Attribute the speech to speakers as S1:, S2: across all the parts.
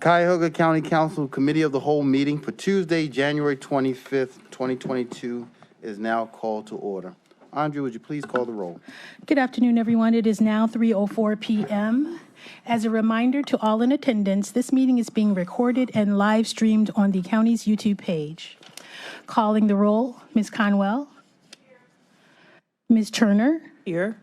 S1: Cuyahoga County Council Committee of the Whole meeting for Tuesday, January 25th, 2022 is now called to order. Andrea, would you please call the roll?
S2: Good afternoon, everyone. It is now 3:04 p.m. As a reminder to all in attendance, this meeting is being recorded and live streamed on the county's YouTube page. Calling the roll, Ms. Conwell. Here. Ms. Turner. Here.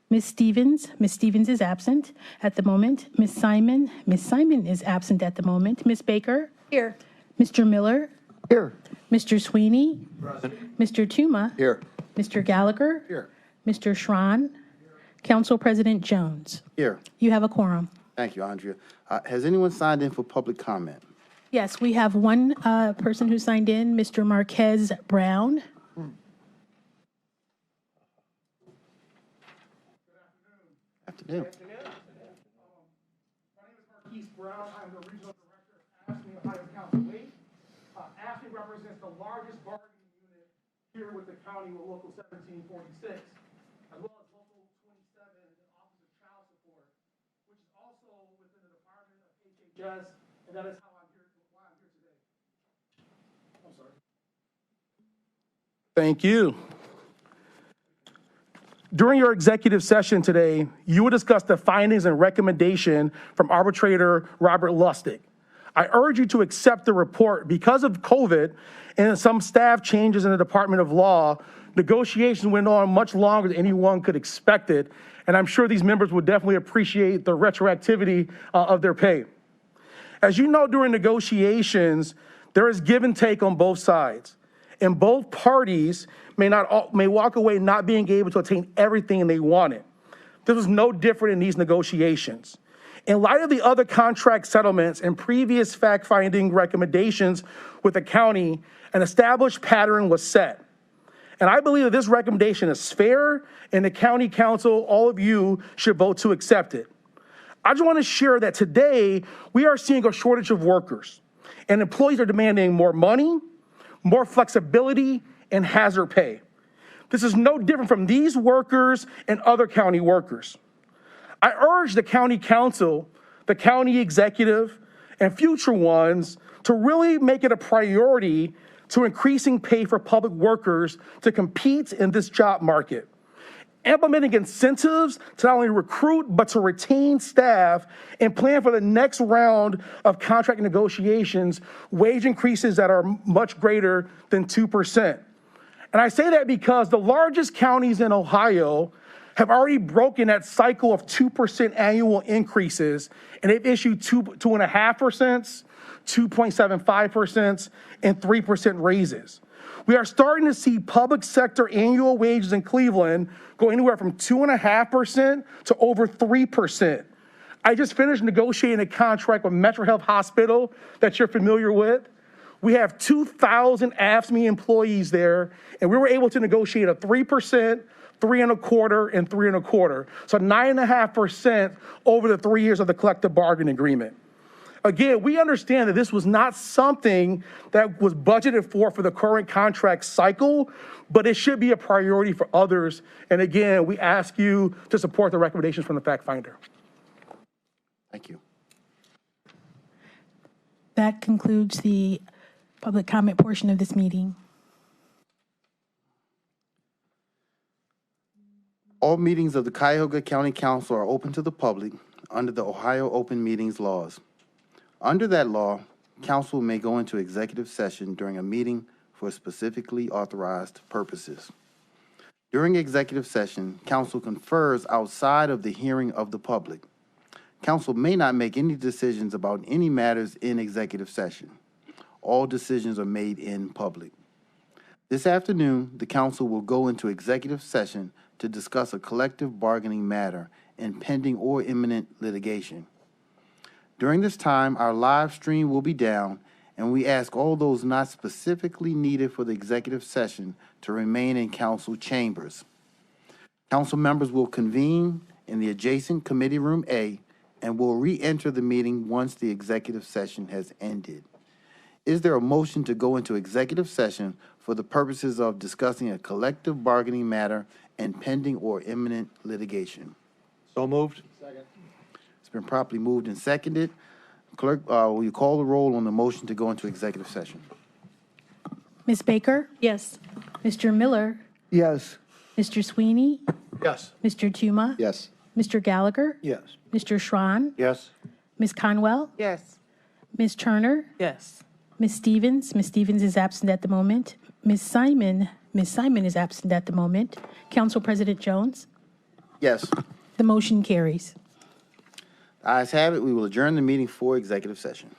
S2: Ms. Stevens. Ms. Stevens is absent at the moment. Ms. Simon. Ms. Simon is absent at the moment. Ms. Baker. Here. Mr. Miller.
S1: Here.
S2: Mr. Sweeney. Present. Mr. Tuma.
S1: Here.
S2: Mr. Gallagher. Here. Mr. Schron. Council President Jones.
S1: Here.
S2: You have a quorum.
S1: Thank you, Andrea. Has anyone signed in for public comment?
S2: Yes, we have one person who signed in, Mr. Marquez Brown.
S1: Afternoon.
S3: My name is Marquez Brown. I'm the regional director of AFSCME Ohio Council 8. AFSCME represents the largest bargaining unit here with the county with Local 1746, as well as Local 27 and the Office of Child Support, which is also within the Department of HHS, and that is why I'm here today. I'm sorry. Thank you. During your executive session today, you will discuss the findings and recommendation from arbitrator Robert Lustig. I urge you to accept the report. Because of COVID and some staff changes in the Department of Law, negotiations went on much longer than anyone could expect it, and I'm sure these members would definitely appreciate the retroactivity of their pay. As you know, during negotiations, there is give and take on both sides, and both parties may walk away not being able to attain everything they wanted. This was no different in these negotiations. In light of the other contract settlements and previous fact-finding recommendations with the county, an established pattern was set. And I believe that this recommendation is fair, and the county council, all of you, should vote to accept it. I just want to share that today we are seeing a shortage of workers, and employees are demanding more money, more flexibility, and hazard pay. This is no different from these workers and other county workers. I urge the county council, the county executive, and future ones to really make it a priority to increasing pay for public workers to compete in this job market. Implementing incentives to not only recruit, but to retain staff and plan for the next round of contract negotiations, wage increases that are much greater than 2%. And I say that because the largest counties in Ohio have already broken that cycle of 2% annual increases, and they've issued 2.5%, 2.75%, and 3% raises. We are starting to see public sector annual wages in Cleveland go anywhere from 2.5% to over 3%. I just finished negotiating a contract with Metro Health Hospital that you're familiar with. We have 2,000 AFSCME employees there, and we were able to negotiate a 3%, 3.25%, and 3.25%. So 9.5% over the 3 years of the collective bargaining agreement. Again, we understand that this was not something that was budgeted for the current contract cycle, but it should be a priority for others. And again, we ask you to support the recommendations from the fact finder.
S1: Thank you.
S2: That concludes the public comment portion of this meeting.
S1: All meetings of the Cuyahoga County Council are open to the public under the Ohio Open Meetings laws. Under that law, council may go into executive session during a meeting for specifically authorized purposes. During executive session, council confers outside of the hearing of the public. Council may not make any decisions about any matters in executive session. All decisions are made in public. This afternoon, the council will go into executive session to discuss a collective bargaining matter and pending or imminent litigation. During this time, our live stream will be down, and we ask all those not specifically needed for the executive session to remain in council chambers. Council members will convene in the adjacent Committee Room A and will re-enter the meeting once the executive session has ended. Is there a motion to go into executive session for the purposes of discussing a collective bargaining matter and pending or imminent litigation?
S4: So moved.
S1: It's been properly moved and seconded. Clerk, will you call the roll on the motion to go into executive session?
S2: Ms. Baker?
S4: Yes.
S2: Mr. Miller?
S5: Yes.
S2: Mr. Sweeney?
S3: Yes.
S2: Mr. Tuma?
S5: Yes.
S2: Mr. Gallagher?
S5: Yes.
S2: Mr. Schron?
S5: Yes.
S2: Ms. Conwell?
S4: Yes.
S2: Ms. Turner?
S4: Yes.
S2: Ms. Stevens? Ms. Stevens is absent at the moment. Ms. Simon is absent at the moment. Council President Jones?
S1: Yes.
S2: The motion carries.
S1: Ayes have it. We will adjourn the meeting for executive session.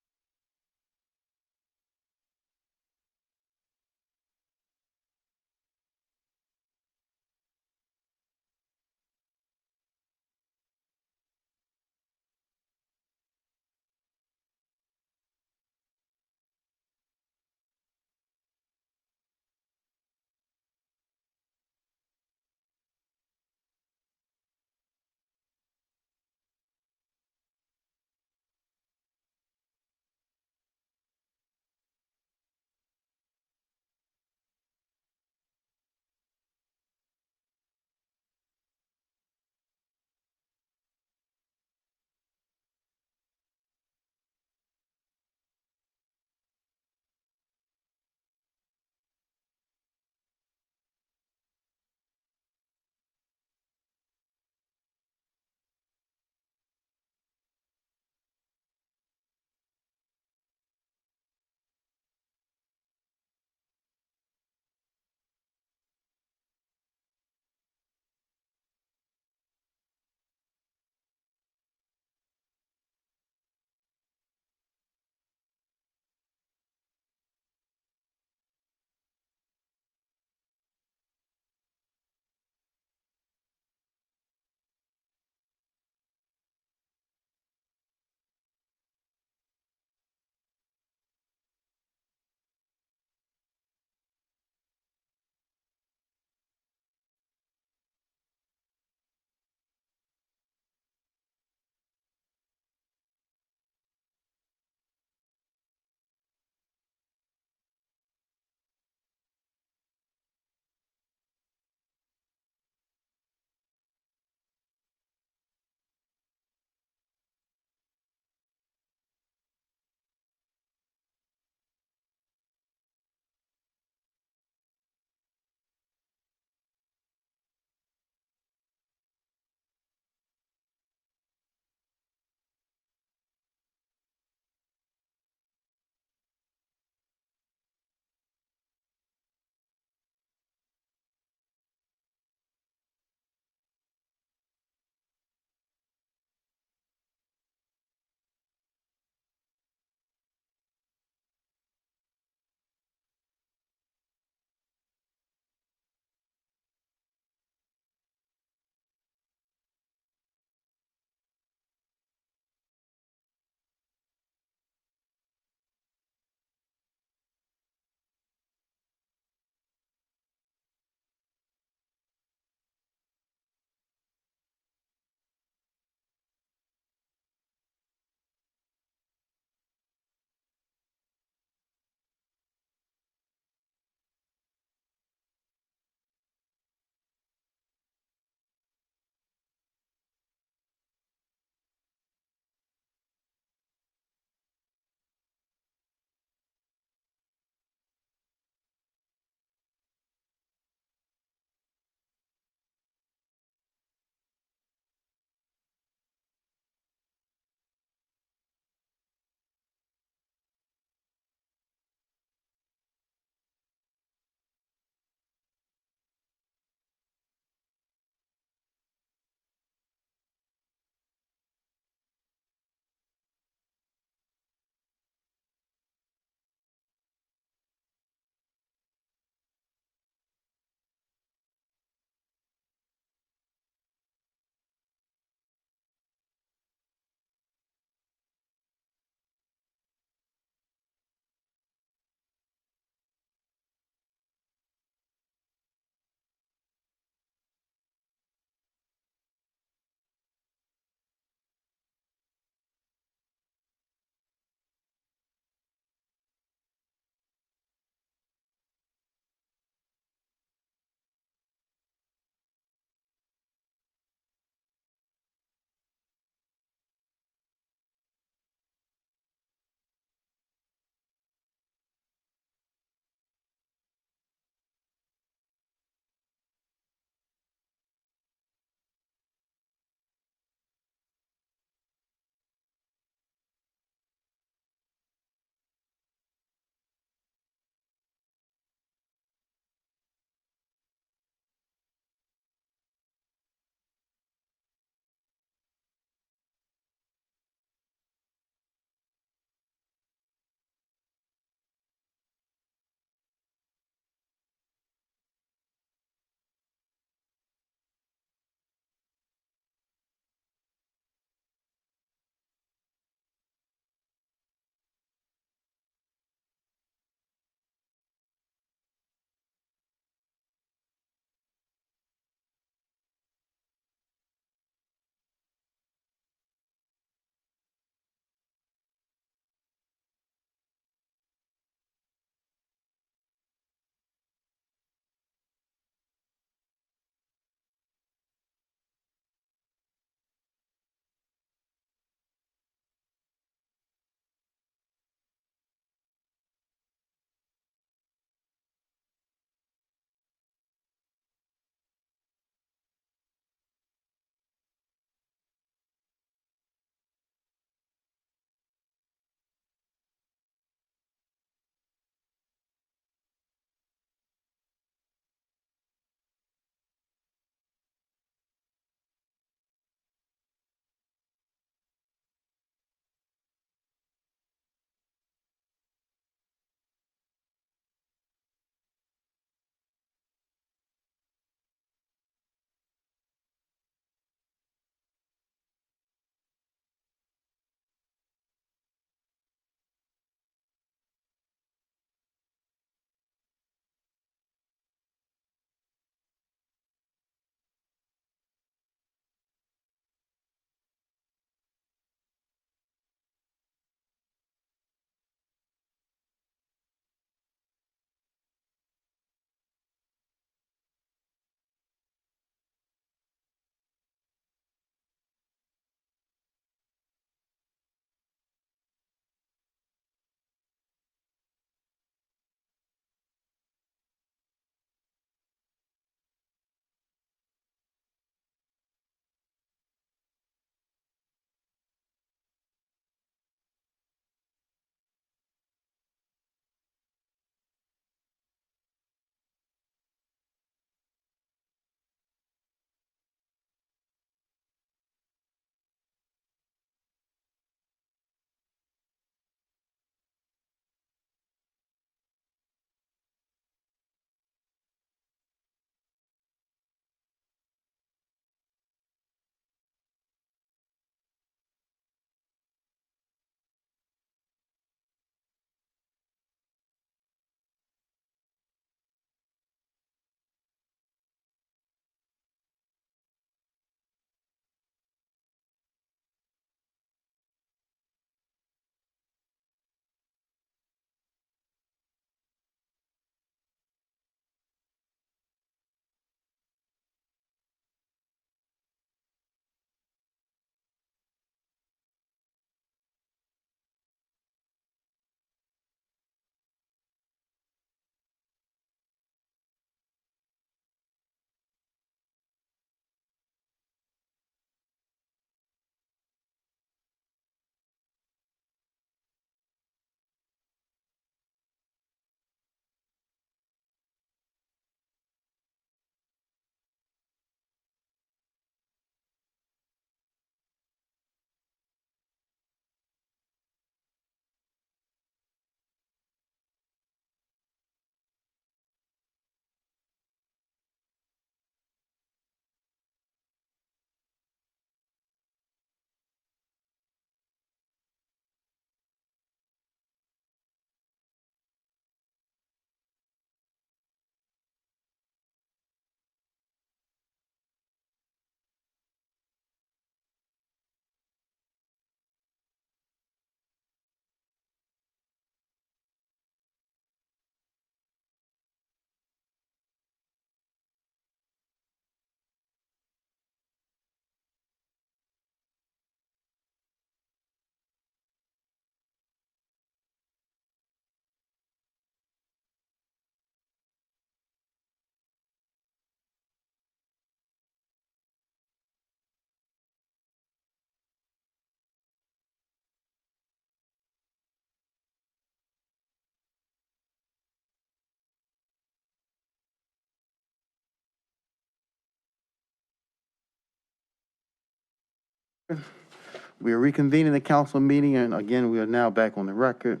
S1: We are reconvening the council meeting, and again, we are now back on the record.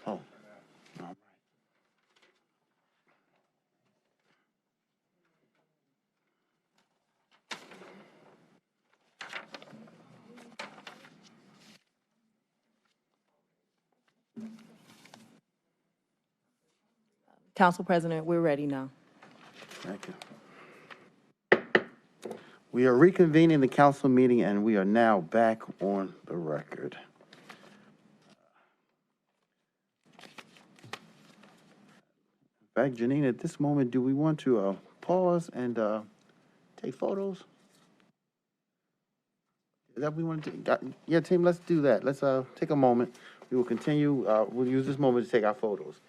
S1: Oh, all right.
S4: Council President, we're ready now.
S1: Thank you. We are reconvening the council meeting, and we are now back on the record. In fact, Janine, at this moment, do we want to pause and take photos? Is that what we want to do? Yeah, team, let's do that. Let's take a moment. We will continue. We'll use this moment to take our photos.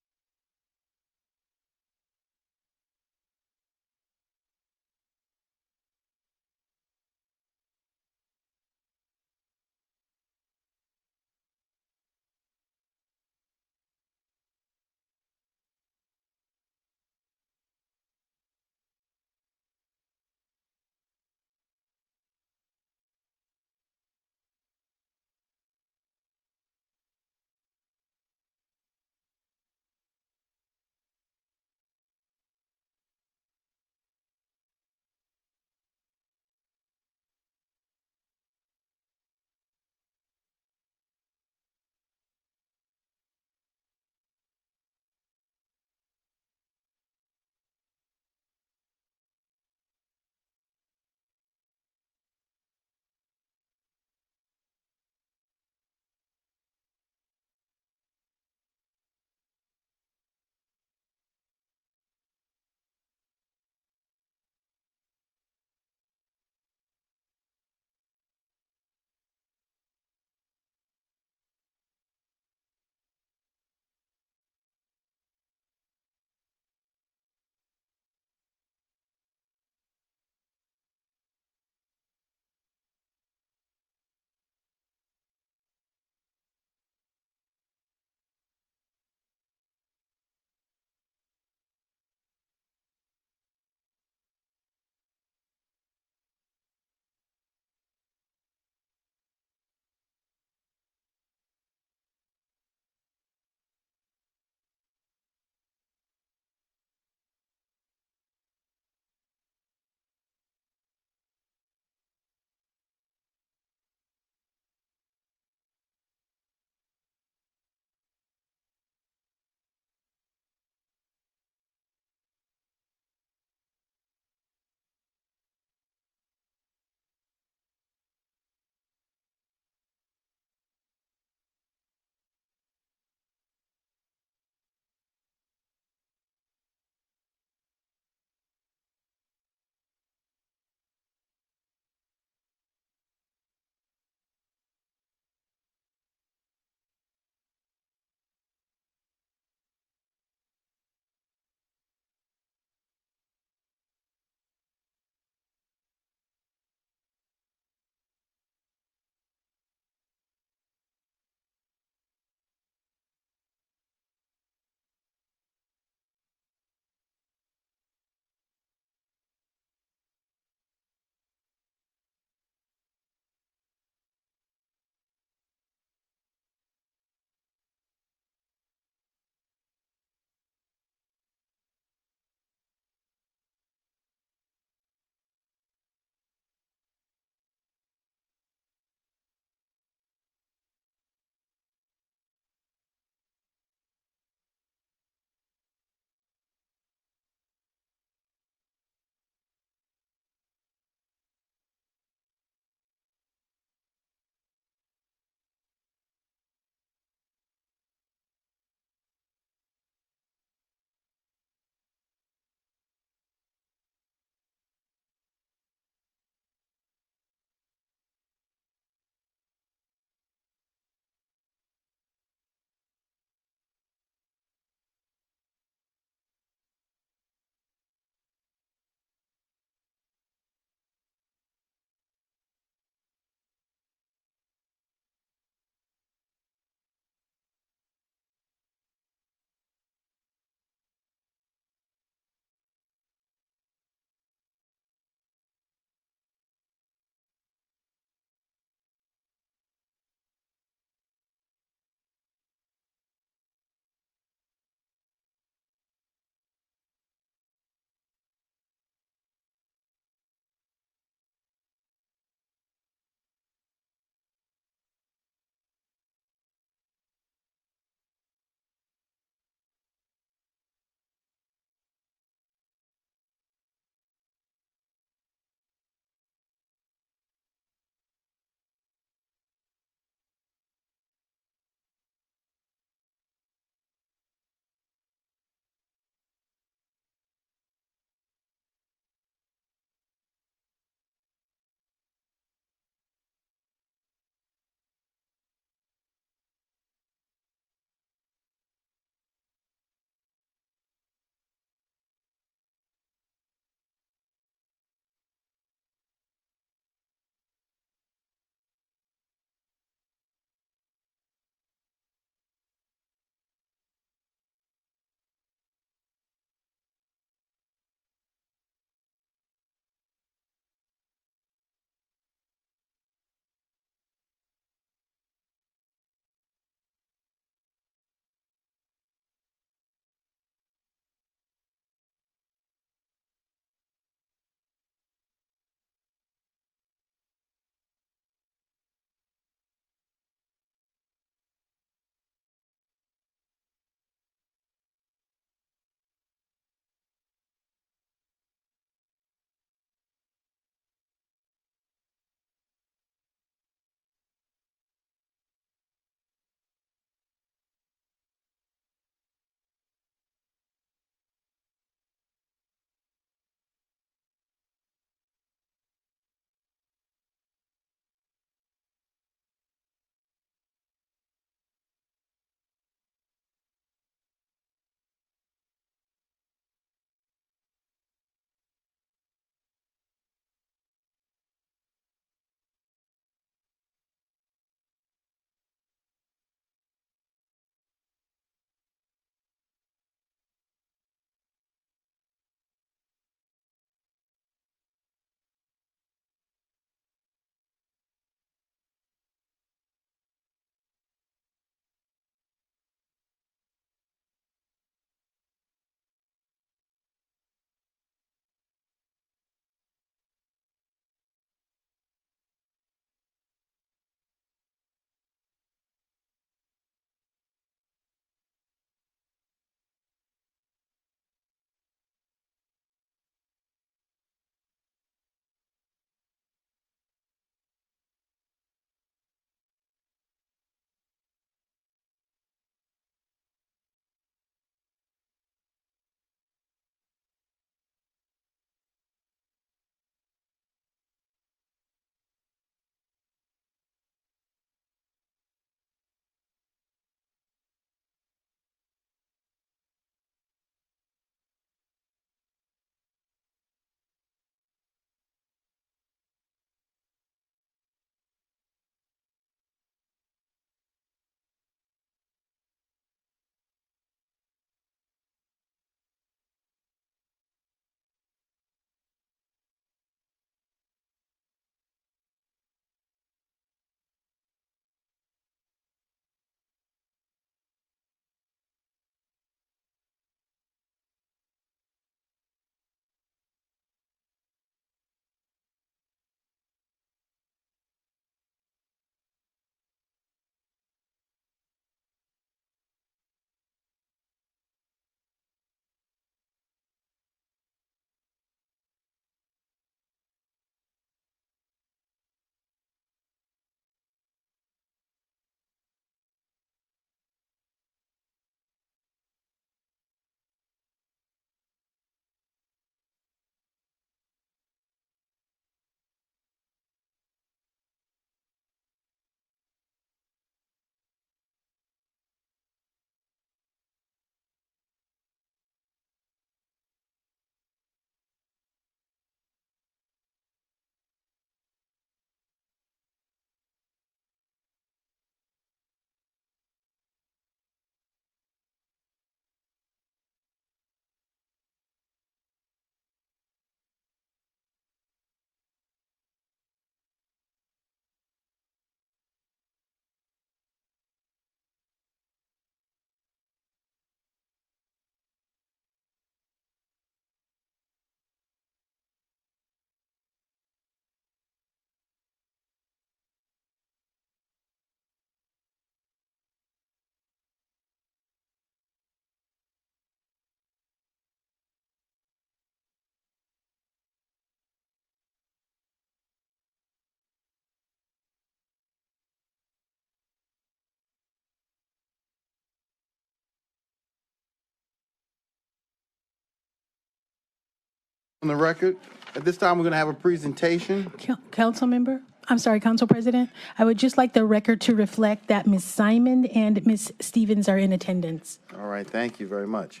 S1: On the record, at this time, we're going to have a presentation.
S2: Council President, I would just like the record to reflect that Ms. Simon and Ms. Stevens are in attendance.
S1: All right, thank you very much.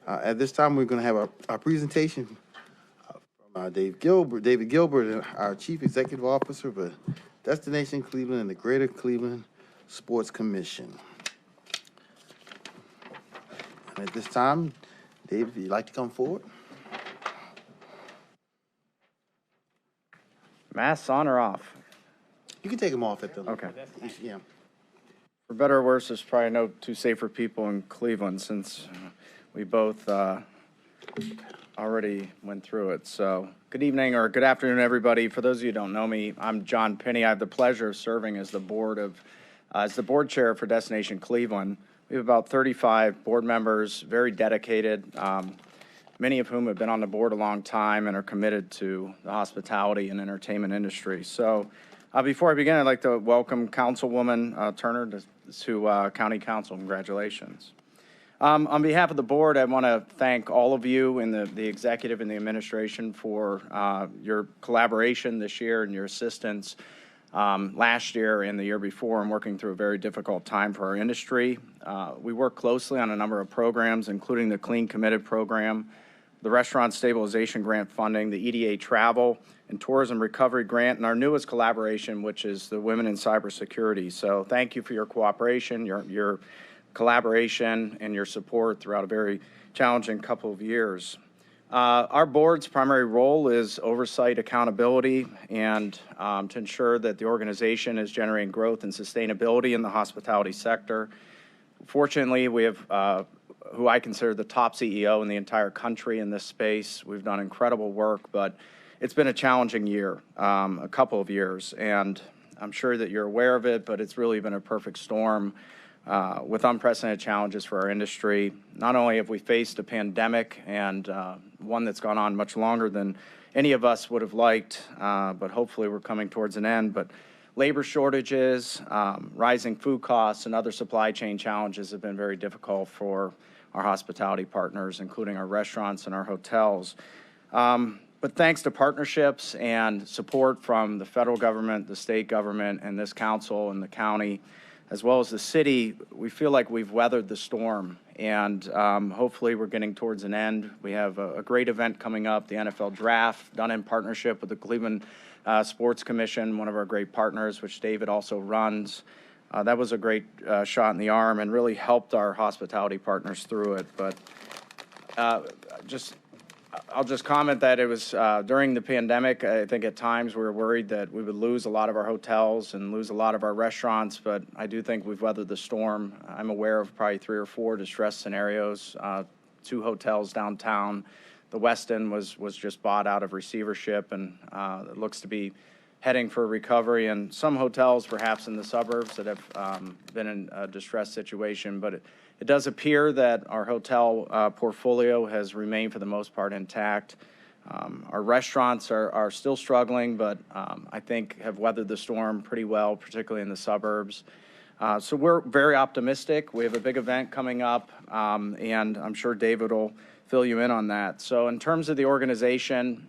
S1: At this time, we're going to have our presentation from David Gilbert, our Chief Executive Officer for Destination Cleveland and the Greater Cleveland Sports Commission. And at this time, David, if you'd like to come forward.
S5: Masks on or off?
S1: You can take them off at the.
S5: Okay.
S1: Yeah.
S5: For better or worse, there's probably no two safer people in Cleveland since we both already went through it. So good evening or good afternoon, everybody. For those of you who don't know me, I'm John Pinney. I have the pleasure of serving as the board chair for Destination Cleveland. We have about 35 board members, very dedicated, many of whom have been on the board a long time and are committed to the hospitality and entertainment industry. So before I begin, I'd like to welcome Councilwoman Turner to County Council. Congratulations. On behalf of the board, I want to thank all of you in the executive and the administration for your collaboration this year and your assistance last year and the year before in working through a very difficult time for our industry. We work closely on a number of programs, including the Clean Committed program, the Restaurant Stabilization Grant funding, the EDA Travel and Tourism Recovery Grant, and our newest collaboration, which is the Women in Cybersecurity. So thank you for your cooperation, your collaboration, and your support throughout a very challenging couple of years. Our board's primary role is oversight, accountability, and to ensure that the organization is generating growth and sustainability in the hospitality sector. Fortunately, we have who I consider the top CEO in the entire country in this space. We've done incredible work, but it's been a challenging year, a couple of years, and I'm sure that you're aware of it, but it's really been a perfect storm with unprecedented challenges for our industry. Not only have we faced a pandemic and one that's gone on much longer than any of us would have liked, but hopefully we're coming towards an end, but labor shortages, rising food costs, and other supply chain challenges have been very difficult for our hospitality partners, including our restaurants and our hotels. But thanks to partnerships and support from the federal government, the state government, and this council and the county, as well as the city, we feel like we've weathered the storm, and hopefully we're getting towards an end. We have a great event coming up, the NFL Draft, done in partnership with the Cleveland Sports Commission, one of our great partners, which David also runs. That was a great shot in the arm and really helped our hospitality partners through it. But I'll just comment that it was during the pandemic, I think at times we were worried that we would lose a lot of our hotels and lose a lot of our restaurants, but I do think we've weathered the storm. I'm aware of probably 3 or 4 distressed scenarios, 2 hotels downtown. The Westin was just bought out of receivership, and it looks to be heading for recovery, and some hotels perhaps in the suburbs that have been in a distressed situation, but it does appear that our hotel portfolio has remained for the most part intact. Our restaurants are still struggling, but I think have weathered the storm pretty well, particularly in the suburbs. So we're very optimistic. We have a big event coming up, and I'm sure David will fill you in on that. So in terms of the organization,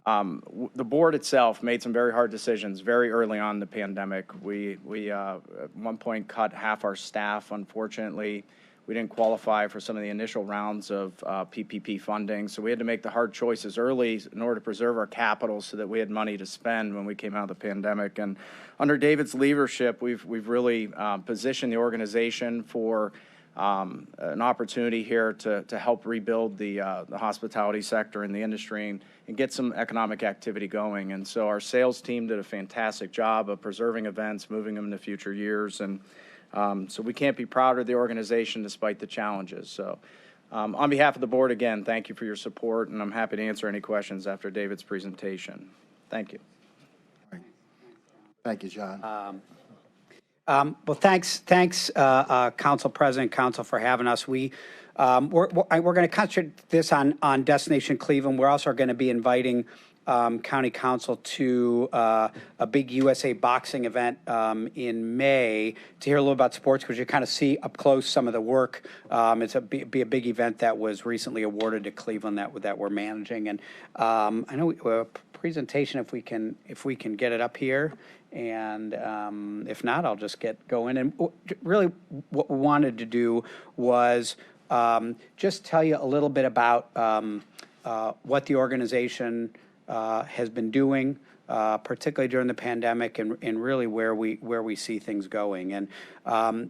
S5: the board itself made some very hard decisions very early on in the pandemic. We at one point cut half our staff, unfortunately. We didn't qualify for some of the initial rounds of PPP funding, so we had to make the hard choices early in order to preserve our capital so that we had money to spend when we came out of the pandemic. And under David's leadership, we've really positioned the organization for an opportunity here to help rebuild the hospitality sector and the industry and get some economic activity going. And so our sales team did a fantastic job of preserving events, moving them into future years. And so we can't be prouder of the organization despite the challenges. So on behalf of the board, again, thank you for your support, and I'm happy to answer any questions after David's presentation. Thank you.
S1: Thank you, John.
S6: Well, thanks, Council President, Council, for having us. We're going to concentrate this on Destination Cleveland. We're also going to be inviting county council to a big USA boxing event in May to hear a little about sports, because you kind of see up close some of the work. It's be a big event that was recently awarded to Cleveland that we're managing. And I know a presentation, if we can get it up here. And if not, I'll just get going. And really what we wanted to do was just tell you a little bit about what the organization has been doing, particularly during the pandemic, and really where we see things going. And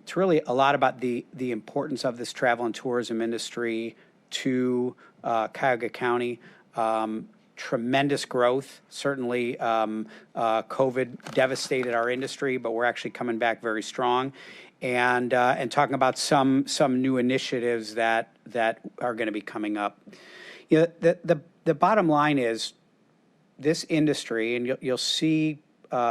S6: it's really a lot about the importance of this travel and tourism industry to Cuyahoga County. Tremendous growth. Certainly, COVID devastated our industry, but we're actually coming back very strong. And talking about some new initiatives that are going to be coming up. You know, the bottom line is this industry, and you'll see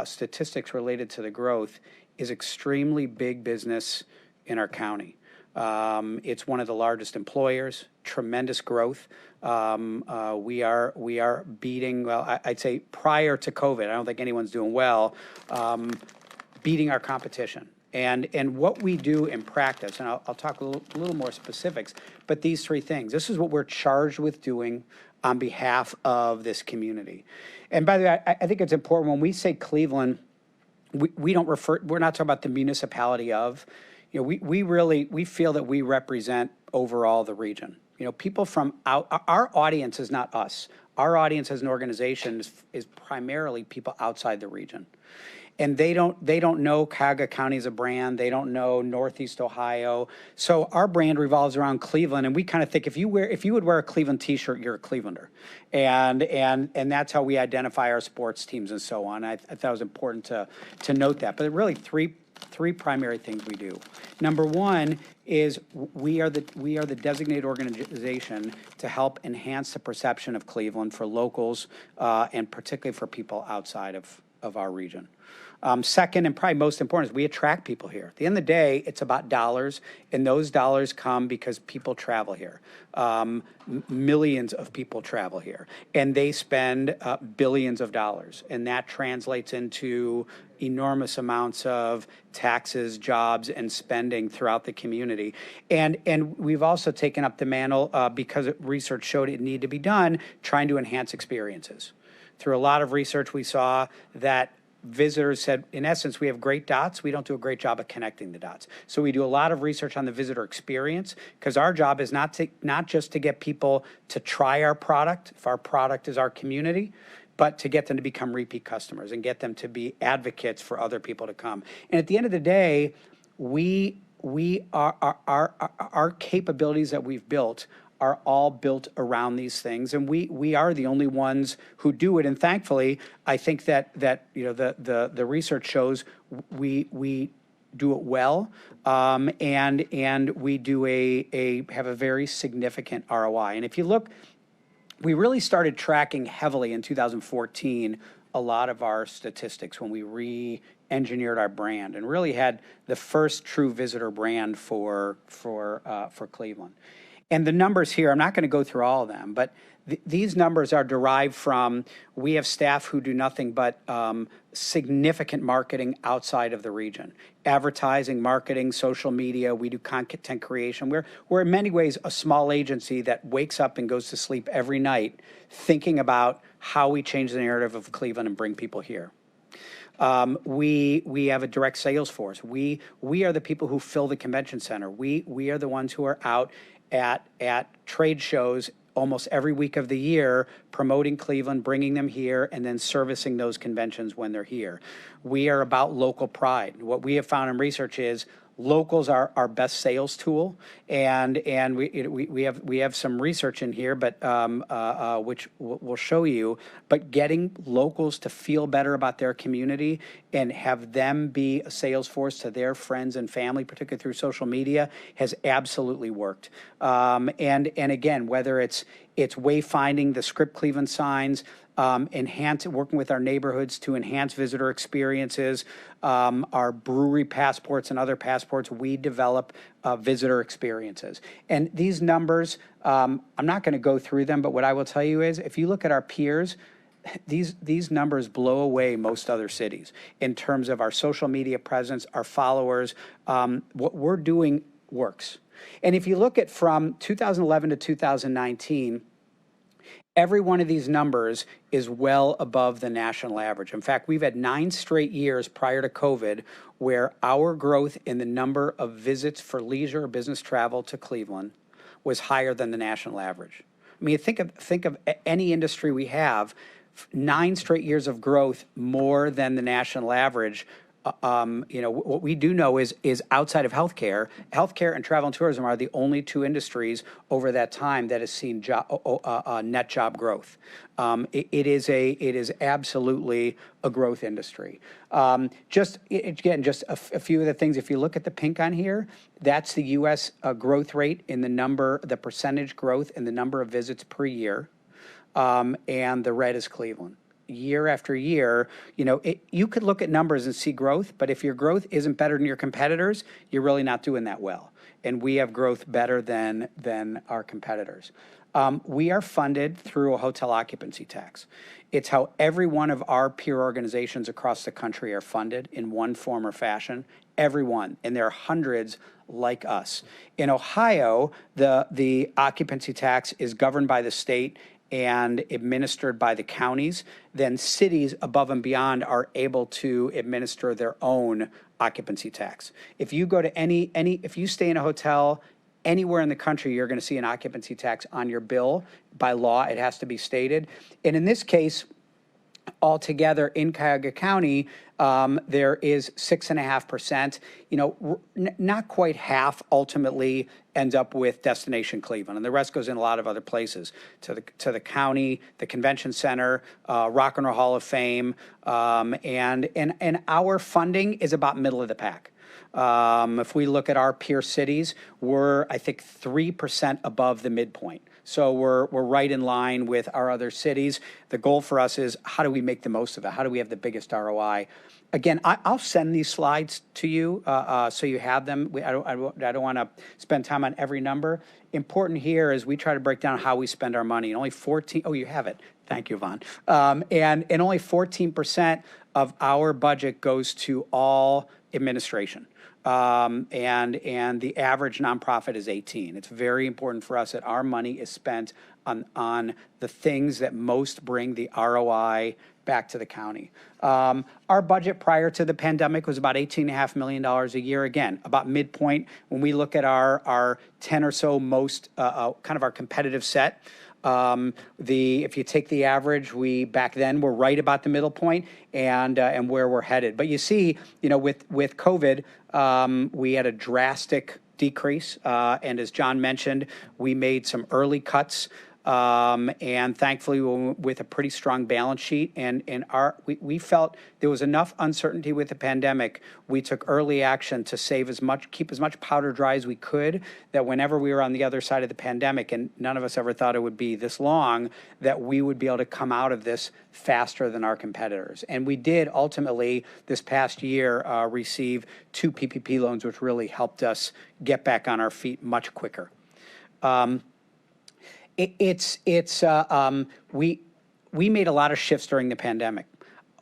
S6: statistics related to the growth, is extremely big business in our county. It's one of the largest employers, tremendous growth. We are beating, well, I'd say prior to COVID, I don't think anyone's doing well, beating our competition. And what we do in practice, and I'll talk a little more specifics, but these three things, this is what we're charged with doing on behalf of this community. And by the way, I think it's important when we say Cleveland, we're not talking about the municipality of, you know, we feel that we represent overall the region. You know, people from our audience is not us. Our audience as an organization is primarily people outside the region. And they don't know Cuyahoga County as a brand. They don't know Northeast Ohio. So our brand revolves around Cleveland, and we kind of think if you would wear a Cleveland T-shirt, you're a Clevelander, and that's how we identify our sports teams and so on. I thought it was important to note that. But really, three primary things we do. Number one is we are the designated organization to help enhance the perception of Cleveland for locals and particularly for people outside of our region. Second, and probably most important, is we attract people here. At the end of the day, it's about dollars, and those dollars come because people travel here. Millions of people travel here, and they spend billions of dollars, and that translates into enormous amounts of taxes, jobs, and spending throughout the community. And we've also taken up the mantle because research showed it needed to be done, trying to enhance experiences. Through a lot of research, we saw that visitors said, in essence, we have great dots. We don't do a great job of connecting the dots. So we do a lot of research on the visitor experience, because our job is not just to get people to try our product, if our product is our community, but to get them to become repeat customers and get them to be advocates for other people to come. And at the end of the day, our capabilities that we've built are all built around these things, and we are the only ones who do it. And thankfully, I think that you know the research shows we do it well, and we do have a very significant ROI. And if you look, we really started tracking heavily in 2014 a lot of our statistics when we re-engineered our brand and really had the first true visitor brand for Cleveland. And the numbers here, I'm not going to go through all of them, but these numbers are derived from, we have staff who do nothing but significant marketing outside of the region. Advertising, marketing, social media, we do content creation. We're in many ways a small agency that wakes up and goes to sleep every night thinking about how we change the narrative of Cleveland and bring people here. We have a direct sales force. We are the people who fill the convention center. We are the ones who are out at trade shows almost every week of the year, promoting Cleveland, bringing them here, and then servicing those conventions when they're here. We are about local pride. What we have found in research is locals are our best sales tool, and we have some research in here, but which we'll show you. But getting locals to feel better about their community and have them be a sales force to their friends and family, particularly through social media, has absolutely worked. And again, whether it's wayfinding the Script Cleveland signs, working with our neighborhoods to enhance visitor experiences, our brewery passports and other passports, we develop visitor experiences. And these numbers, I'm not going to go through them, but what I will tell you is if you look at our peers, these numbers blow away most other cities in terms of our social media presence, our followers. What we're doing works. And if you look at from 2011 to 2019, every one of these numbers is well above the national average. In fact, we've had 9 straight years prior to COVID where our growth in the number of visits for leisure or business travel to Cleveland was higher than the national average. I mean, think of any industry we have, 9 straight years of growth more than the national average. What we do know is outside of healthcare and travel and tourism are the only 2 industries over that time that has seen net job growth. It is absolutely a growth industry. Just a few of the things. If you look at the pink on here, that's the U.S. Growth rate in the percentage growth in the number of visits per year, and the red is Cleveland. Year after year, you could look at numbers and see growth, but if your growth isn't better than your competitors, you're really not doing that well. And we have growth better than our competitors. We are funded through a hotel occupancy tax. It's how every one of our peer organizations across the country are funded in one form or fashion. Everyone, and there are hundreds like us. In Ohio, the occupancy tax is governed by the state and administered by the counties. Then cities above and beyond are able to administer their own occupancy tax. If you go to if you stay in a hotel anywhere in the country, you're going to see an occupancy tax on your bill. By law, it has to be stated. And in this case, altogether in Cuyahoga County, there is 6.5%. Not quite half ultimately ends up with Destination Cleveland, and the rest goes in a lot of other places to the county, the convention center, Rock and Roll Hall of Fame, and our funding is about middle of the pack. If we look at our peer cities, we're, I think, 3% above the midpoint. So we're right in line with our other cities. The goal for us is how do we make the most of it? How do we have the biggest ROI? Again, I'll send these slides to you so you have them. I don't want to spend time on every number. Important here is we try to break down how we spend our money. And only 14. Oh, you have it. Thank you, Vaughn. And only 14% of our budget goes to all administration. And the average nonprofit is 18. It's very important for us that our money is spent on the things that most bring the ROI back to the county. Our budget prior to the pandemic was about $18.5 million a year. Again, about midpoint when we look at our 10 or so most kind of our competitive set. If you take the average, we back then were right about the middle point and where we're headed. But you see, with COVID, we had a drastic decrease, and as John mentioned, we made some early cuts. And thankfully, with a pretty strong balance sheet, and we felt there was enough uncertainty with the pandemic. We took early action to keep as much powder dry as we could. That whenever we were on the other side of the pandemic, and none of us ever thought it would be this long, that we would be able to come out of this faster than our competitors. And we did ultimately this past year receive 2 PPP loans, which really helped us get back on our feet much quicker. We made a lot of shifts during the pandemic.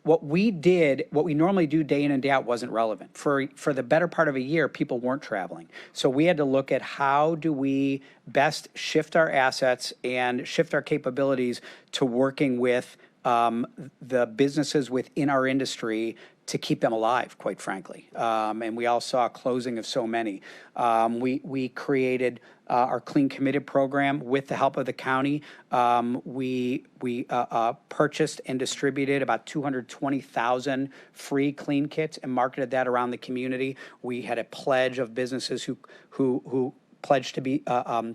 S6: What we normally do day in and day out wasn't relevant. For the better part of a year, people weren't traveling. So we had to look at how do we best shift our assets and shift our capabilities to working with the businesses within our industry to keep them alive, quite frankly. And we all saw a closing of so many. We created our Clean Committed program with the help of the county. We purchased and distributed about 220,000 free clean kits and marketed that around the community. We had a pledge of businesses who pledged to be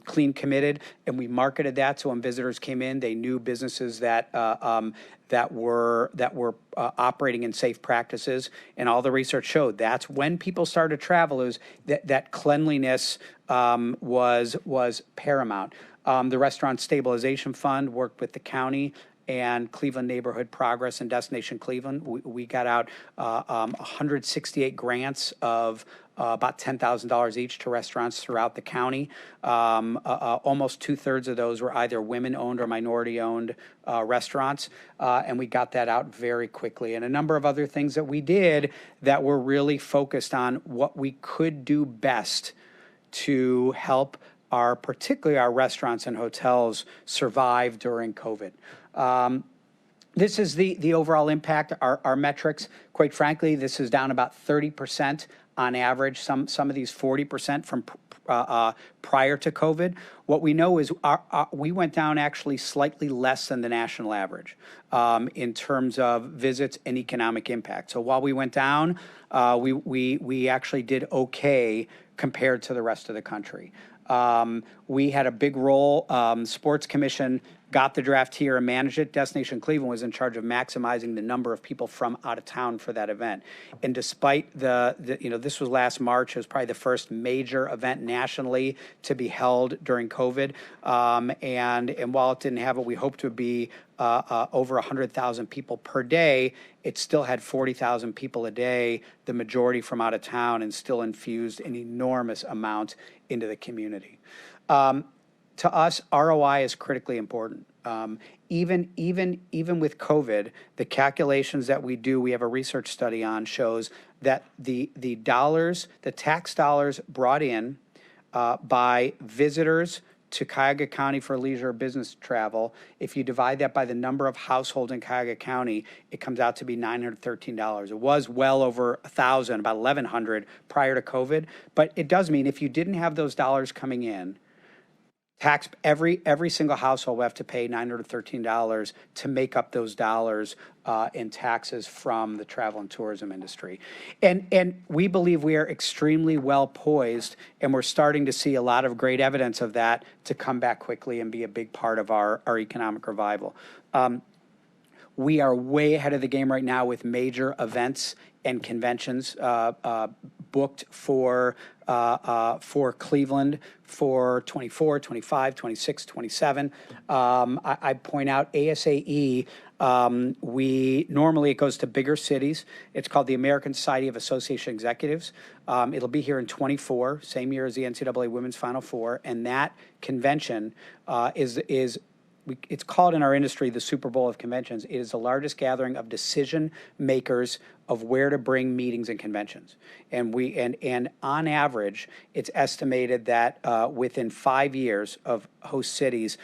S6: clean committed, and we marketed that so when visitors came in, they knew businesses that were operating in safe practices. And all the research showed that's when people started to travel, is that cleanliness was paramount. The Restaurant Stabilization Fund worked with the county and Cleveland Neighborhood Progress and Destination Cleveland. We got out 168 grants of about $10,000 each to restaurants throughout the county. Almost 2/3 of those were either women-owned or minority-owned restaurants, and we got that out very quickly. And a number of other things that we did that were really focused on what we could do best to help particularly our restaurants and hotels survive during COVID. This is the overall impact, our metrics. Quite frankly, this is down about 30% on average, some of these 40% from prior to COVID. What we know is we went down actually slightly less than the national average in terms of visits and economic impact. So while we went down, we actually did okay compared to the rest of the country. We had a big role. Sports Commission got the draft here and managed it. Destination Cleveland was in charge of maximizing the number of people from out of town for that event. And despite this was last March, it was probably the first major event nationally to be held during COVID. And while it didn't have what we hoped to be over 100,000 people per day, it still had 40,000 people a day, the majority from out of town, and still infused an enormous amount into the community. To us, ROI is critically important. Even with COVID, the calculations that we do, we have a research study on, shows that the tax dollars brought in by visitors to Cuyahoga County for leisure or business travel, if you divide that by the number of households in Cuyahoga County, it comes out to be $913. It was well over 1,000, about 1,100 prior to COVID. But it does mean if you didn't have those dollars coming in, every single household will have to pay $913 to make up those dollars in taxes from the travel and tourism industry. And we believe we are extremely well poised, and we're starting to see a lot of great evidence of that to come back quickly and be a big part of our economic revival. We are way ahead of the game right now with major events and conventions booked for Cleveland for 24, 25, 26, 27. I point out ASAE. Normally it goes to bigger cities. It's called the American Society of Association Executives. It'll be here in 24, same year as the NCAA Women's Final Four, and that convention it's called in our industry the Super Bowl of conventions. It is the largest gathering of decision makers of where to bring meetings and conventions. And on average, it's estimated that within 5 years of host cities,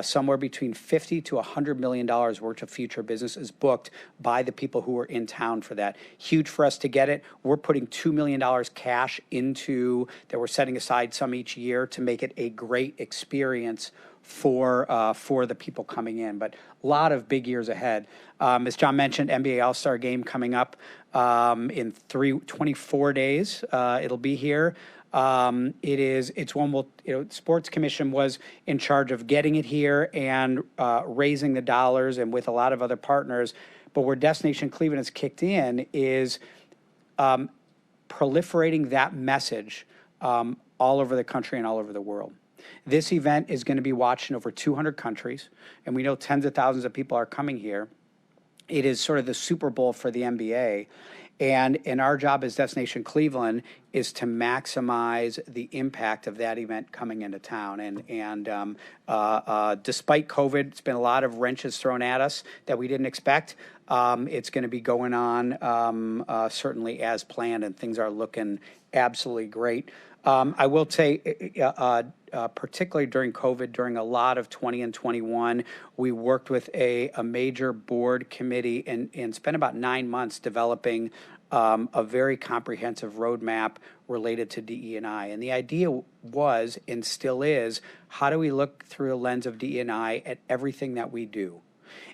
S6: somewhere between $50 to $100 million worth of future business is booked by the people who are in town for that. Huge for us to get it. We're putting $2 million cash into that. We're setting aside some each year to make it a great experience for the people coming in, but a lot of big years ahead. As John mentioned, NBA All-Star Game coming up in 24 days. It'll be here. It's one Sports Commission was in charge of getting it here and raising the dollars, and with a lot of other partners. But where Destination Cleveland has kicked in is proliferating that message all over the country and all over the world. This event is going to be watched in over 200 countries, and we know tens of thousands of people are coming here. It is sort of the Super Bowl for the NBA, and our job as Destination Cleveland is to maximize the impact of that event coming into town. And despite COVID, it's been a lot of wrenches thrown at us that we didn't expect. It's going to be going on certainly as planned, and things are looking absolutely great. I will say, particularly during COVID, during a lot of 20 and 21, we worked with a major board committee and spent about 9 months developing a very comprehensive roadmap related to DE&I. And the idea was, and still is, how do we look through a lens of DE&I at everything that we do?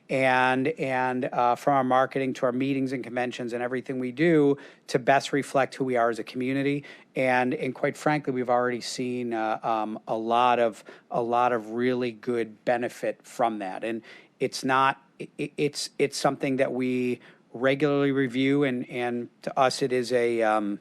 S6: And from our marketing to our meetings and conventions and everything we do to best reflect who we are as a community. And quite frankly, we've already seen a lot of really good benefit from that. And it's something that we regularly review, and to us it is a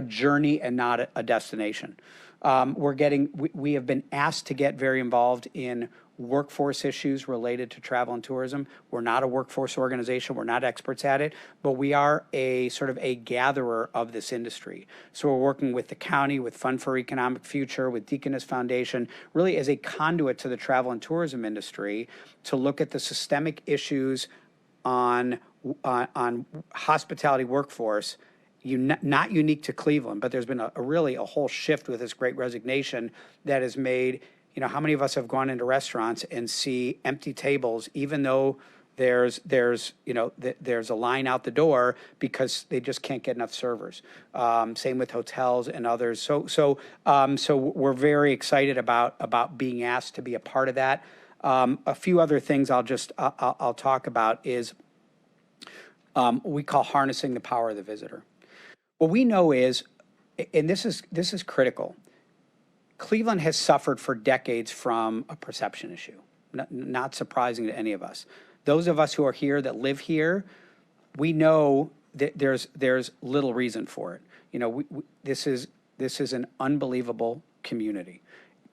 S6: journey and not a destination. We have been asked to get very involved in workforce issues related to travel and tourism. We're not a workforce organization. We're not experts at it, but we are a sort of a gatherer of this industry. So we're working with the county, with Fund for Economic Future, with Deaconess Foundation, really as a conduit to the travel and tourism industry to look at the systemic issues on hospitality workforce, not unique to Cleveland, but there's been really a whole shift with this great resignation that has made, how many of us have gone into restaurants and see empty tables, even though there's a line out the door because they just can't get enough servers. Same with hotels and others. So we're very excited about being asked to be a part of that. A few other things I'll talk about is we call harnessing the power of the visitor. What we know is, and this is critical, Cleveland has suffered for decades from a perception issue, not surprising to any of us. Those of us who are here that live here, we know that there's little reason for it. This is an unbelievable community.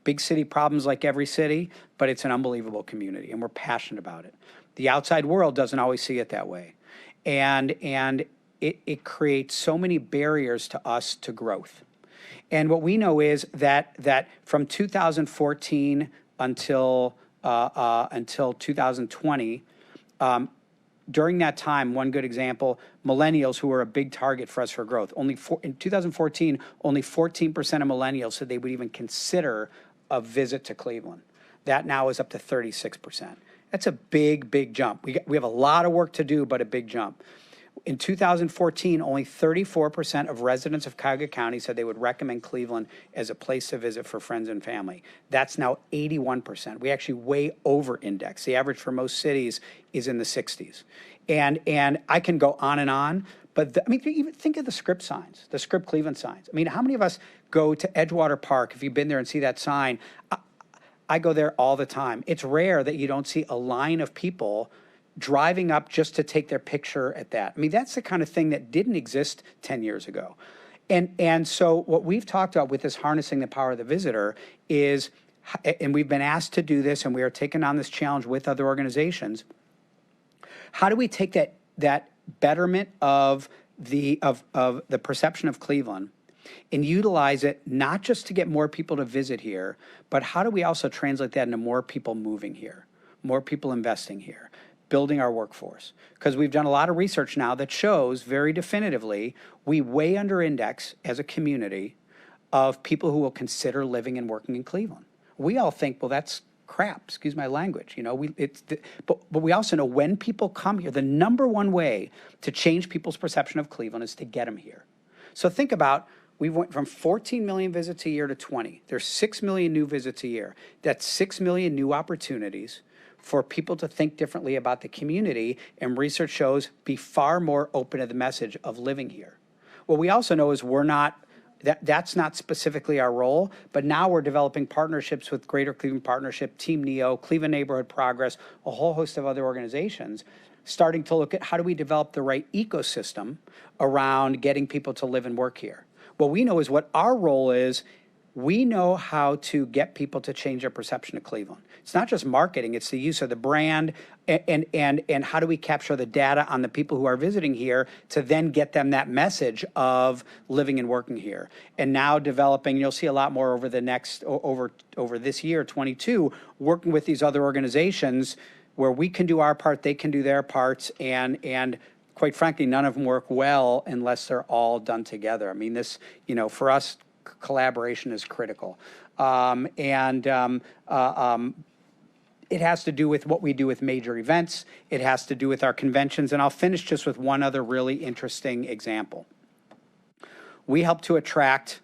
S6: Big city problems like every city, but it's an unbelievable community, and we're passionate about it. The outside world doesn't always see it that way. And it creates so many barriers to us to growth. And what we know is that from 2014 until 2020, during that time, one good example, millennials who were a big target for us for growth. In 2014, only 14% of millennials said they would even consider a visit to Cleveland. That now is up to 36%. That's a big, big jump. We have a lot of work to do, but a big jump. In 2014, only 34% of residents of Cuyahoga County said they would recommend Cleveland as a place to visit for friends and family. That's now 81%. We actually way over index. The average for most cities is in the 60s. And I can go on, but even think of the Script signs, the Script Cleveland signs. How many of us go to Edgewater Park, if you've been there and see that sign? I go there all the time. It's rare that you don't see a line of people driving up just to take their picture at that. That's the kind of thing that didn't exist 10 years ago. And so what we've talked about with this harnessing the power of the visitor is, and we've been asked to do this, and we are taking on this challenge with other organizations, how do we take that betterment of the perception of Cleveland and utilize it not just to get more people to visit here, but how do we also translate that into more people moving here, more people investing here, building our workforce? Because we've done a lot of research now that shows very definitively we way under index as a community of people who will consider living and working in Cleveland. We all think, well, that's crap, excuse my language. But we also know when people come here, the number one way to change people's perception of Cleveland is to get them here. So think about, we went from 14 million visits a year to 20. There's 6 million new visits a year. That's 6 million new opportunities for people to think differently about the community, and research shows be far more open to the message of living here. What we also know is that's not specifically our role, but now we're developing partnerships with Greater Cleveland Partnership, Team NEO, Cleveland Neighborhood Progress, a whole host of other organizations, starting to look at how do we develop the right ecosystem around getting people to live and work here. What we know is what our role is. We know how to get people to change their perception of Cleveland. It's not just marketing, it's the use of the brand and how do we capture the data on the people who are visiting here to then get them that message of living and working here. And now developing, you'll see a lot more over the next, over this year, 22, working with these other organizations where we can do our part, they can do their parts, and quite frankly, none of them work well unless they're all done together. This, for us, collaboration is critical. It has to do with what we do with major events. It has to do with our conventions. And I'll finish just with one other really interesting example. We help to attract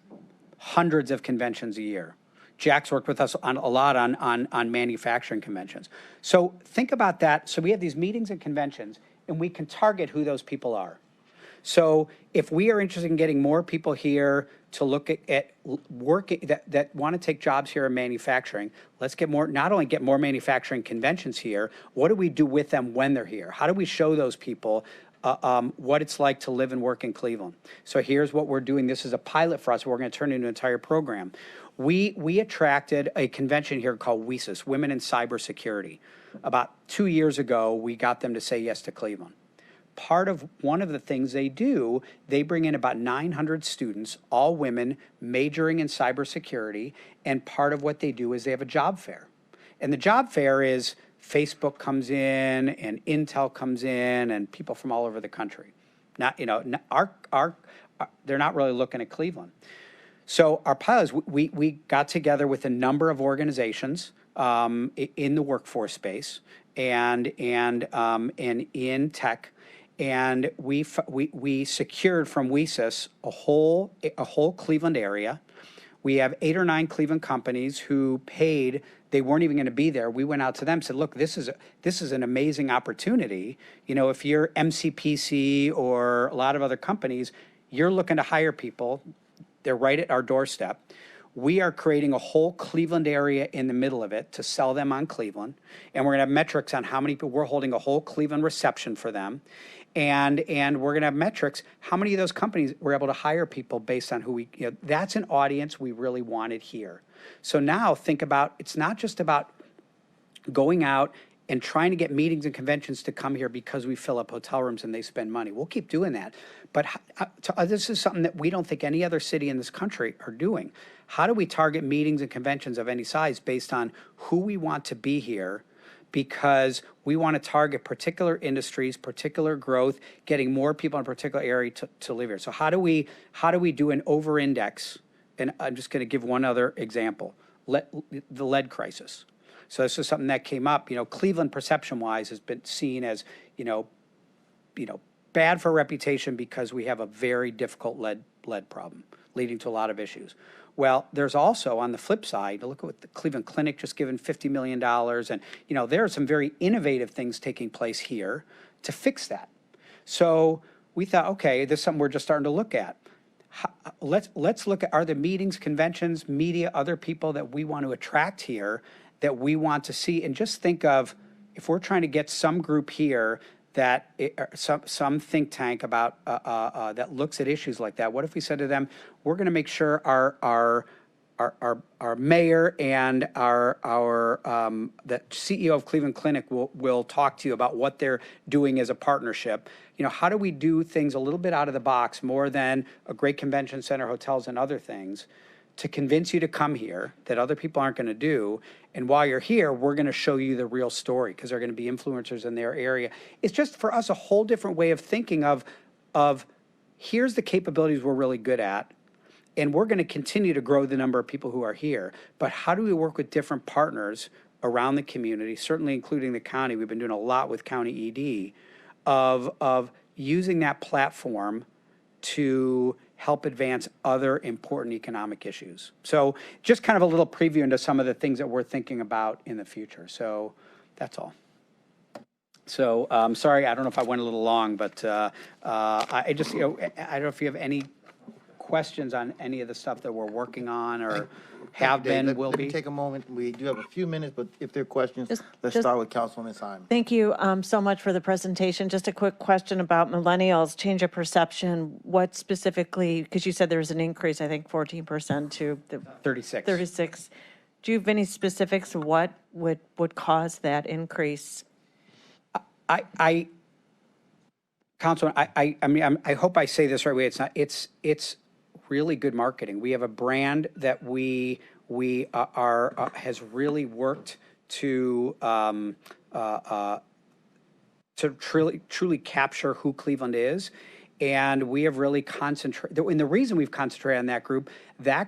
S6: hundreds of conventions a year. Jack's worked with us a lot on manufacturing conventions. So think about that. So we have these meetings and conventions, and we can target who those people are. So if we are interested in getting more people here to look at working that want to take jobs here in manufacturing, let's get more, not only get more manufacturing conventions here, what do we do with them when they're here? How do we show those people what it's like to live and work in Cleveland. So here's what we're doing. This is a pilot for us. We're going to turn it into an entire program. We attracted a convention here called WISIS, Women in Cybersecurity. About 2 years ago, we got them to say yes to Cleveland. One of the things they do, they bring in about 900 students, all women, majoring in cybersecurity, and part of what they do is they have a job fair. And the job fair is Facebook comes in and Intel comes in and people from all over the country. Not, they're not really looking at Cleveland. So our pilots, we got together with a number of organizations in the workforce space and in tech. And we secured from WISIS a whole Cleveland area. We have 8 or 9 Cleveland companies who paid. They weren't even going to be there. We went out to them and said, look, this is an amazing opportunity. If you're MCPC or a lot of other companies, you're looking to hire people. They're right at our doorstep. We are creating a whole Cleveland area in the middle of it to sell them on Cleveland. And we're going to have metrics on how many people. We're holding a whole Cleveland reception for them. And we're going to have metrics. How many of those companies were able to hire people based on who that's an audience we really wanted here. So now think about, it's not just about going out and trying to get meetings and conventions to come here because we fill up hotel rooms and they spend money. We'll keep doing that. But this is something that we don't think any other city in this country are doing. How do we target meetings and conventions of any size based on who we want to be here? Because we want to target particular industries, particular growth, getting more people in a particular area to live here. So how do we do an over-index? And I'm just going to give one other example, the lead crisis. So this is something that came up. Cleveland, perception-wise, has been seen as, bad for reputation because we have a very difficult lead problem, leading to a lot of issues. Well, there's also, on the flip side, look at what the Cleveland Clinic just given $50 million. And, there are some very innovative things taking place here to fix that. So we thought, okay, this is something we're just starting to look at. Let's look at, are the meetings, conventions, media, other people that we want to attract here that we want to see? And just think of, if we're trying to get some group here that some think tank about that looks at issues like that. What if we said to them, we're going to make sure our mayor and the CEO of Cleveland Clinic will talk to you about what they're doing as a partnership. How do we do things a little bit out of the box, more than a great convention center, hotels, and other things, to convince you to come here that other people aren't going to do? And while you're here, we're going to show you the real story because they're going to be influencers in their area. It's just, for us, a whole different way of thinking of here's the capabilities we're really good at, and we're going to continue to grow the number of people who are here. But how do we work with different partners around the community, certainly including the county? We've been doing a lot with county ED of using that platform to help advance other important economic issues. So just kind of a little preview into some of the things that we're thinking about in the future. So that's all. So sorry, I don't know if I went a little long, but I just, I don't know if you have any questions on any of the stuff that we're working on or have been, will be.
S1: Let me take a moment. We do have a few minutes, but if there are questions, let's
S7: just
S1: start with Councilwoman Simon.
S7: Thank you so much for the presentation. Just a quick question about millennials, change of perception. What specifically, because you said there was an increase, I think 14% to the 36. Do you have any specifics of what would cause that increase?
S6: Councilman, I hope I say this right way. It's really good marketing. We have a brand that we has really worked to truly capture who Cleveland is. And we have really concentrated, and the reason we've concentrated on that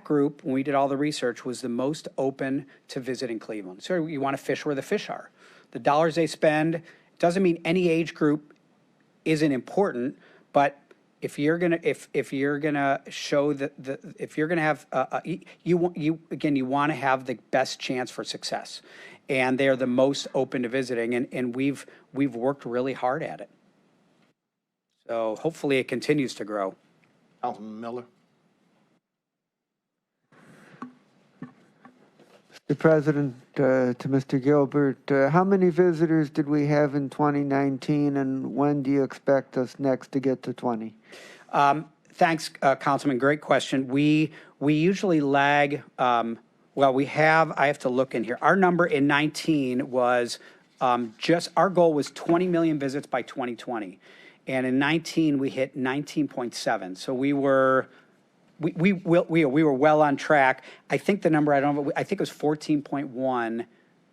S6: group, when we did all the research, was the most open to visiting Cleveland. So you want to fish where the fish are. The dollars they spend doesn't mean any age group isn't important, but if you're gonna show if you're gonna have you want to have the best chance for success, and they're the most open to visiting, and we've worked really hard at it. So hopefully it continues to grow.
S1: Councilman Miller.
S8: Mr. President, to Mr. Gilbert, how many visitors did we have in 2019, and when do you expect us next to get to 20?
S6: Thanks, Councilman. Great question. We usually lag. I have to look in here. Our number in 19 was our goal was 20 million visits by 2020. And in 19, we hit 19.7. So we were well on track. I think the number, I think it was 14.1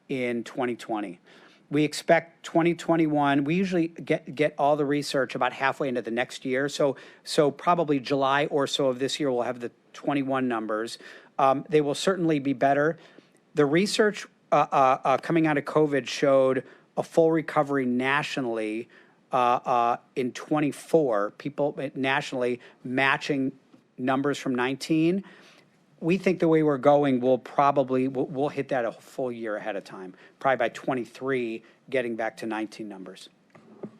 S6: in 2020. We expect 2021, we usually get all the research about halfway into the next year. So probably July or so of this year, we'll have the 21 numbers. They will certainly be better. The research coming out of COVID showed a full recovery nationally in 24, people nationally matching numbers from 19. We think the way we're going, we'll hit that a full year ahead of time, probably by 23, getting back to 19 numbers.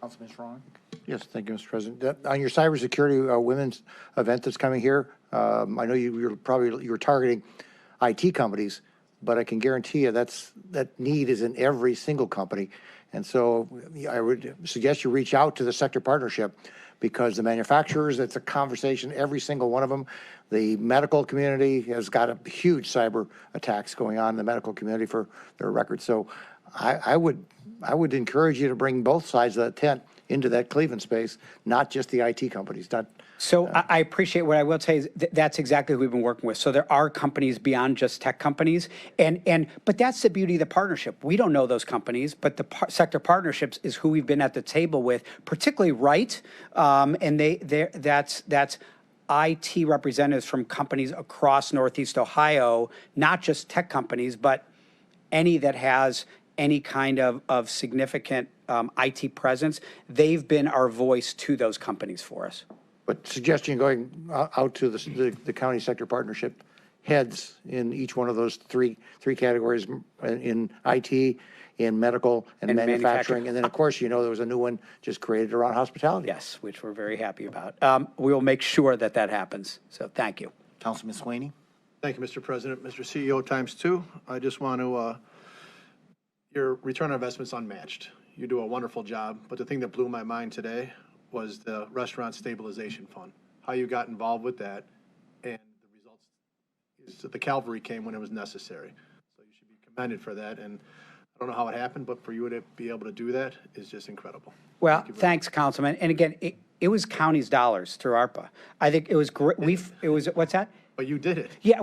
S1: Councilman Schron?
S9: Yes, thank you, Mr. President. On your cybersecurity women's event that's coming here, I know you were targeting IT companies, but I can guarantee you that need is in every single company. And so I would suggest you reach out to the sector partnership, because the manufacturers, it's a conversation, every single one of them. The medical community has got a huge cyber attacks going on in the medical community for their records. So I would encourage you to bring both sides of that tent into that Cleveland space, not just the IT companies.
S6: I appreciate what I will say is that's exactly who we've been working with. So there are companies beyond just tech companies, but that's the beauty of the partnership. We don't know those companies, but the sector partnerships is who we've been at the table with, particularly Wright, and that's IT representatives from companies across Northeast Ohio, not just tech companies, but any that has any kind of significant IT presence. They've been our voice to those companies for us.
S9: But suggestion going out to the county sector partnership heads in each one of those three categories, in IT, in medical, and manufacturing. And then, of course, there was a new one just created around hospitality.
S6: Yes, which we're very happy about. We will make sure that happens. So thank you.
S1: Councilman Sweeney?
S10: Thank you, Mr. President. Mr. CEO times two, I just want to, your return on investment is unmatched. You do a wonderful job, but the thing that blew my mind today was the Restaurant Stabilization Fund, how you got involved with that, and the results is that the cavalry came when it was necessary. So you should be commended for that, and I don't know how it happened, but for you to be able to do that is just incredible.
S6: Well, thanks, Councilman. And again, it was county's dollars through ARPA. I think it was great. What's that?
S10: But you did it.
S6: Yeah,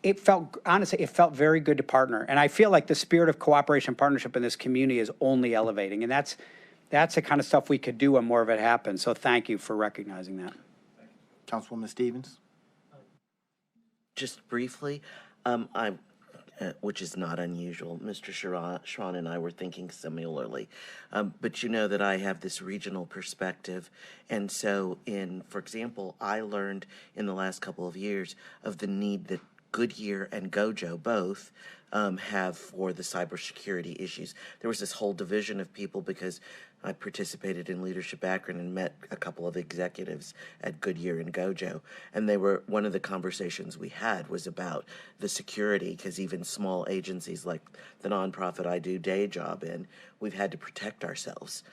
S6: it felt very good to partner. And I feel like the spirit of cooperation partnership in this community is only elevating. And that's the kind of stuff we could do when more of it happens. So thank you for recognizing that.
S1: Councilwoman Stevens?
S11: Just briefly, which is not unusual. Mr. Schron and I were thinking similarly. But you know that I have this regional perspective. And so for example, I learned in the last couple of years of the need that Goodyear and Gojo both have for the cybersecurity issues. There was this whole division of people because I participated in Leadership Akron and met a couple of executives at Goodyear and Gojo. And one of the conversations we had was about the security, because even small agencies like the nonprofit I do day job in, we've had to protect ourselves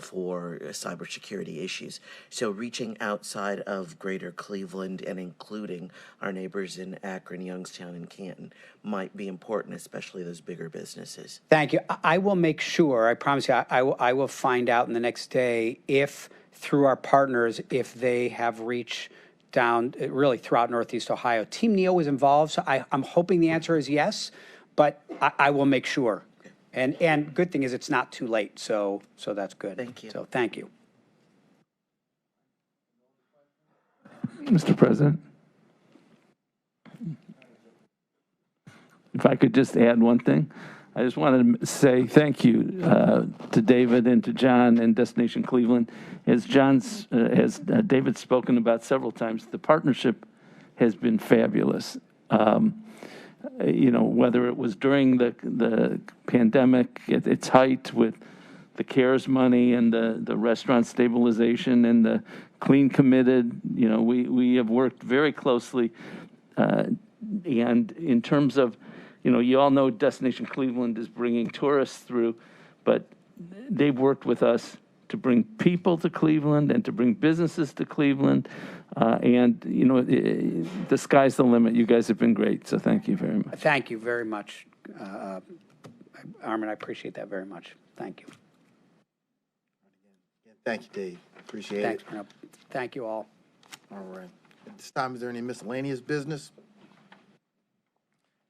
S11: for cybersecurity issues. So reaching outside of greater Cleveland and including our neighbors in Akron, Youngstown, and Canton might be important, especially those bigger businesses.
S6: Thank you. I will make sure, I promise you, I will find out in the next day if, through our partners, if they have reached down really throughout Northeast Ohio. Team NEO was involved, so I'm hoping the answer is yes, but I will make sure. And good thing is it's not too late, so that's good.
S11: Thank you.
S6: So thank you.
S12: Mr. President, if I could just add one thing. I just wanted to say thank you to David and to John and Destination Cleveland. As David's spoken about several times, the partnership has been fabulous. Whether it was during the pandemic at its height with the CARES money and the restaurant stabilization and the Clean Committed, we have worked very closely. And in terms of, you all know Destination Cleveland is bringing tourists through, but they've worked with us to bring people to Cleveland and to bring businesses to Cleveland. The sky's the limit. You guys have been great, so thank you very much.
S6: Thank you very much, Armin. I appreciate that very much. Thank you.
S1: Thank you, Dave. Appreciate
S6: Thanks,
S1: it.
S6: Bruno. Thank you all.
S1: All right. At this time, is there any miscellaneous business?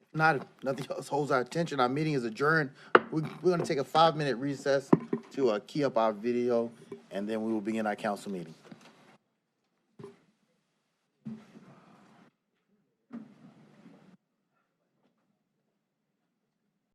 S1: If not, if nothing else holds our attention, our meeting is adjourned. We're going to take a 5-minute recess to key up our video, and then we will begin our council meeting.